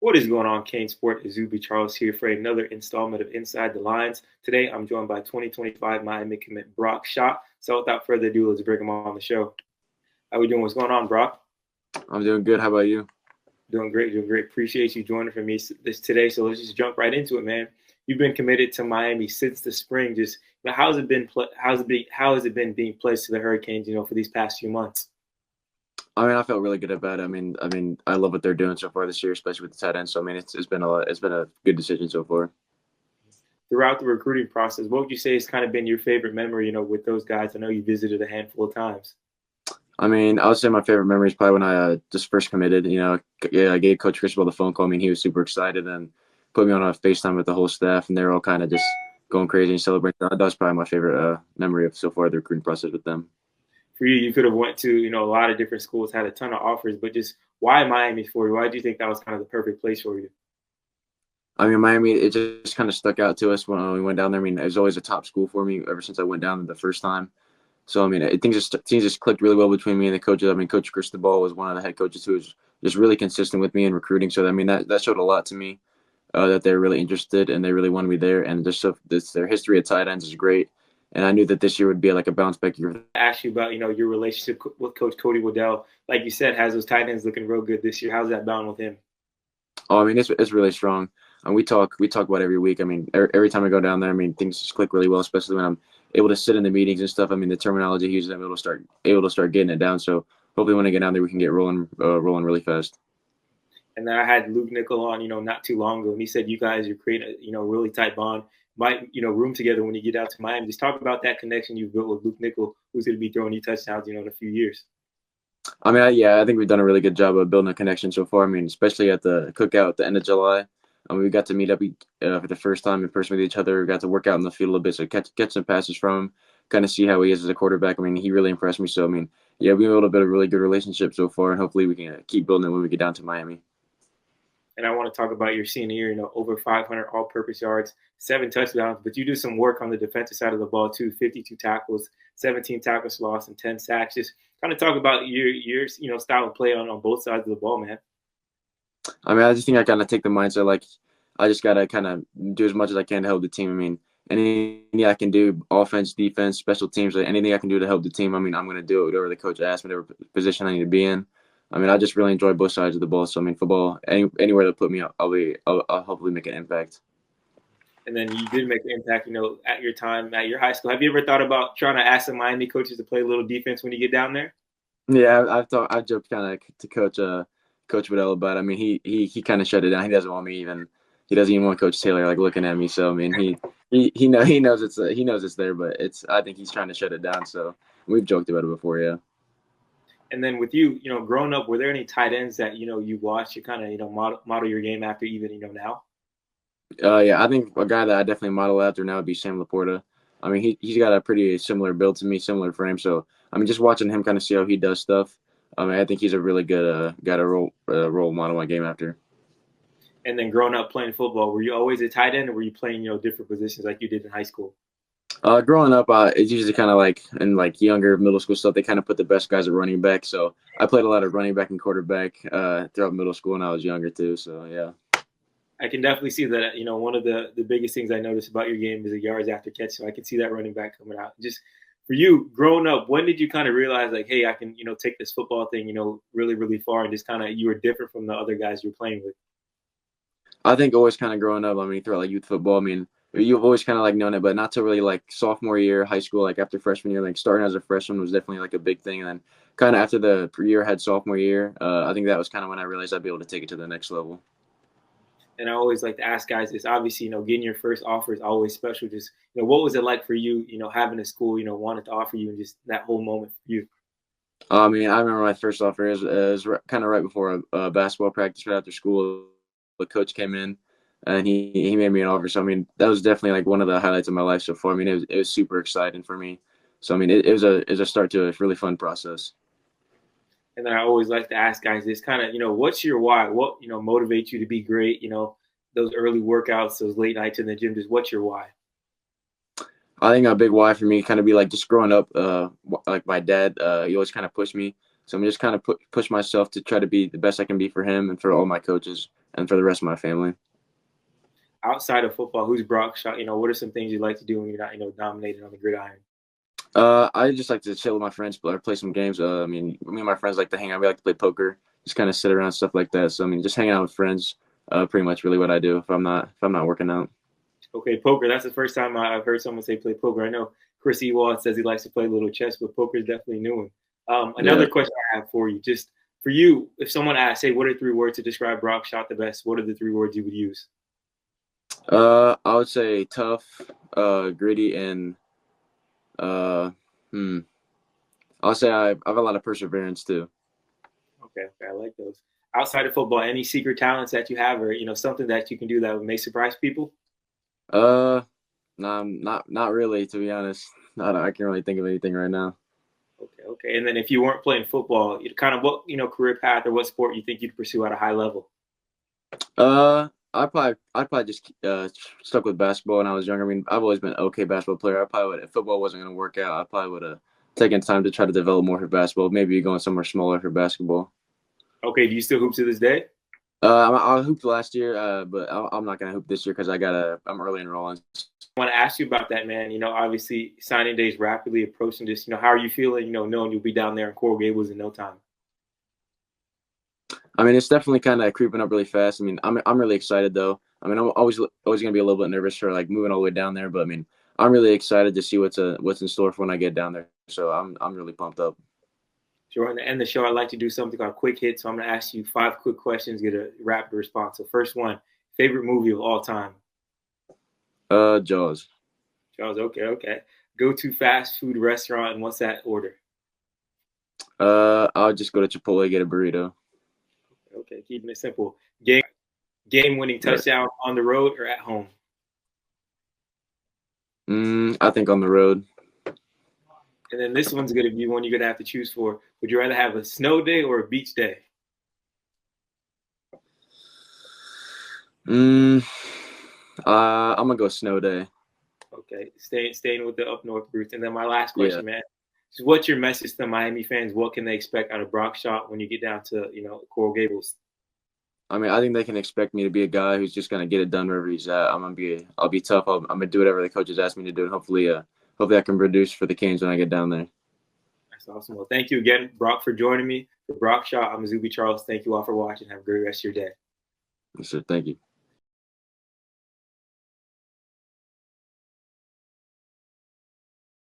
What is going on, CaneSport? Izubee Charles here for another installment of Inside the Lines. Today, I'm joined by 2025 Miami commit Brock Schott. So, without further ado, let's bring him on the show. How we doing? What's going on, Brock? I'm doing good. How about you? Doing great, doing great. Appreciate you joining for me this today. So let's just jump right into it, man. You've been committed to Miami since the spring. Just how's it been? How has it been being pledged to the Hurricanes? For these past few months. I felt really good about it. I love what they're doing so far this year, especially with the tight end. So it's been it's been a good decision so far. Throughout the recruiting process, what would you say has kind of been your favorite memory? With those guys. I know you visited a handful of times. I would say my favorite memory is probably when I just first committed. I gave Coach Cristobal the phone call. He was super excited and put me on a FaceTime with the whole staff, and they're all kind of just going crazy and celebrating. That was probably my favorite memory of so far the recruiting process with them. For you, you could have went to a lot of different schools, had a ton of offers, but just why Miami for you? Why do you think that was kind of the perfect place for you? Miami, it just kind of stuck out to us when we went down there. It was always a top school for me ever since I went down the first time. So things just clicked really well between me and the coaches. Coach Cristobal was one of the head coaches who was just really consistent with me in recruiting. So that showed a lot to me, that they're really interested and they really wanted me there. And just so their history at tight ends is great. And I knew that this year would be like a bounce back year. Ask you about your relationship with Coach Cody Waddell. Like you said, has those tight ends looking real good this year. How's that bound with him? It's really strong. And we talk about it every week. Every time I go down there, things just click really well, especially when I'm able to sit in the meetings and stuff. The terminology he uses, I'm able to start getting it down. So hopefully when I get down there, we can get rolling really fast. And then I had Luke Nickel on, not too long ago, and he said you guys are creating a really tight bond. Might room together when you get out to Miami. Just talk about that connection you've built with Luke Nickel, who's going to be throwing you touchdowns, in a few years. I think we've done a really good job of building a connection so far. Especially at the cookout at the end of July. We got to meet up for the first time in person with each other. We got to work out in the field a little bit, so catch some passes from him, kind of see how he is as a quarterback. He really impressed me. So, yeah, we built a really good relationship so far, and hopefully we can keep building it when we get down to Miami. And I want to talk about your senior year, over 500 all-purpose yards, 7 touchdowns, but you do some work on the defensive side of the ball too, 52 tackles, 17 tackles lost, and 10 sacks. Just kind of talk about your style of play on both sides of the ball, man. I just think I kind of take the mindset like I just gotta kind of do as much as I can to help the team. Anything I can do, offense, defense, special teams, like anything I can do to help the team. I'm gonna do it. Whatever the coach asks, whatever position I need to be in. I just really enjoy both sides of the ball. So football, anywhere they put me, I'll hopefully make an impact. And then you did make an impact, at your time at your high school. Have you ever thought about trying to ask the Miami coaches to play a little defense when you get down there? Yeah, I've joked kind of to Coach Waddell about it. He kind of shut it down. He doesn't want me even. He doesn't even want Coach Taylor like looking at me. So he knows it's there, but I think he's trying to shut it down. So we've joked about it before, yeah. And then with you, growing up, were there any tight ends that you watched, you kind of model your game after, even now? Yeah, I think a guy that I definitely model after now would be Sam Laporta. He's got a pretty similar build to me, similar frame. So just watching him kind of see how he does stuff. I think he's a really good guy to role model my game after. And then growing up playing football, were you always a tight end, or were you playing different positions like you did in high school? Growing up, it's usually kind of like in like younger middle school stuff. They kind of put the best guys at running back. So I played a lot of running back and quarterback throughout middle school when I was younger too. So yeah. I can definitely see that. One of the biggest things I noticed about your game is the yards after catch. So I can see that running back coming out. Just for you, growing up, when did you kind of realize like, hey, I can take this football thing really really far, and just kind of you were different from the other guys you're playing with? I think always kind of growing up. Throughout like youth football. You've always kind of like known it, but not till really like sophomore year, high school, like after freshman year, like starting as a freshman was definitely like a big thing. And then kind of after the year I had sophomore year, I think that was kind of when I realized I'd be able to take it to the next level. And I always like to ask guys this. Obviously, getting your first offer is always special. Just, what was it like for you, having a school, wanted to offer you, and just that whole moment for you? I remember my first offer is kind of right before a basketball practice right after school. The coach came in and he made me an offer. So that was definitely like one of the highlights of my life so far. It was super exciting for me. So it was a start to a really fun process. And then I always like to ask guys this kind of, what's your why? What, motivates you to be great? Those early workouts, those late nights in the gym, just what's your why? I think a big why for me kind of be like just growing up, like my dad, he always kind of pushed me So I'm just kind of push myself to try to be the best I can be for him and for all my coaches and for the rest of my family. Outside of football, who's Brock Schott? What are some things you like to do when you're not, dominated on the gridiron? I just like to chill with my friends, play some games. Me and my friends like to hang out. We like to play poker, just kind of sit around, stuff like that. So just hanging out with friends, pretty much really what I do if I'm not working out. Okay, poker. That's the first time I've heard someone say play poker. I know Chris Ewald says he likes to play a little chess, but poker is definitely a new one. Another Yeah. question I have for you, just for you, if someone asked, say, what are 3 words to describe Brock Schott the best? What are the 3 words you would use? I would say tough, gritty, and uh, hmm. I'll say I have a lot of perseverance too. Okay, I like those. Outside of football, any secret talents that you have, or something that you can do that may surprise people? Uh, no, not really, to be honest. Not I can't really think of anything right now. Okay. And then if you weren't playing football, kind of what career path or what sport you think you'd pursue at a high level? I'd probably just stuck with basketball when I was younger. I've always been an okay basketball player. I probably would, if football wasn't going to work out, I probably would have taken time to try to develop more for basketball. Maybe going somewhere smaller for basketball. Okay, do you still hoop to this day? I hooped last year, but I'm not going to hoop this year because I'm early enrolling. I want to ask you about that, man. Obviously signing day is rapidly approaching. Just, how are you feeling? Knowing you'll be down there in Coral Gables in no time. It's definitely kind of creeping up really fast. I'm really excited though. I'm always gonna be a little bit nervous for like moving all the way down there, but I'm really excited to see what's in store for when I get down there. So I'm really pumped up. Sure. And to end the show, I'd like to do something called quick hit. So I'm going to ask you 5 quick questions, get a rapid response. So first one, favorite movie of all time? Jaws. Charles, okay. Go to fast food restaurant, and what's that order? I'll just go to Chipotle, get a burrito. Okay, keeping it simple. Game winning touchdown on the road or at home? I think on the road. And then this one's going to be one you're going to have to choose for. Would you rather have a snow day or a beach day? I'm gonna go snow day. Okay, staying with the up north roots. And then my last question, man. So what's your message to Miami fans? What can they expect out of Brock Schott when you get down to Coral Gables? I think they can expect me to be a guy who's just gonna get it done wherever he's at. I'll be tough. I'm gonna do whatever the coaches ask me to do, and hopefully I can produce for the Canes when I get down there. That's awesome. Well, thank you again, Brock, for joining me. For Brock Schott, I'm Izubee Charles. Thank you all for watching. Have a great rest of your day. Yes, sir. Thank you.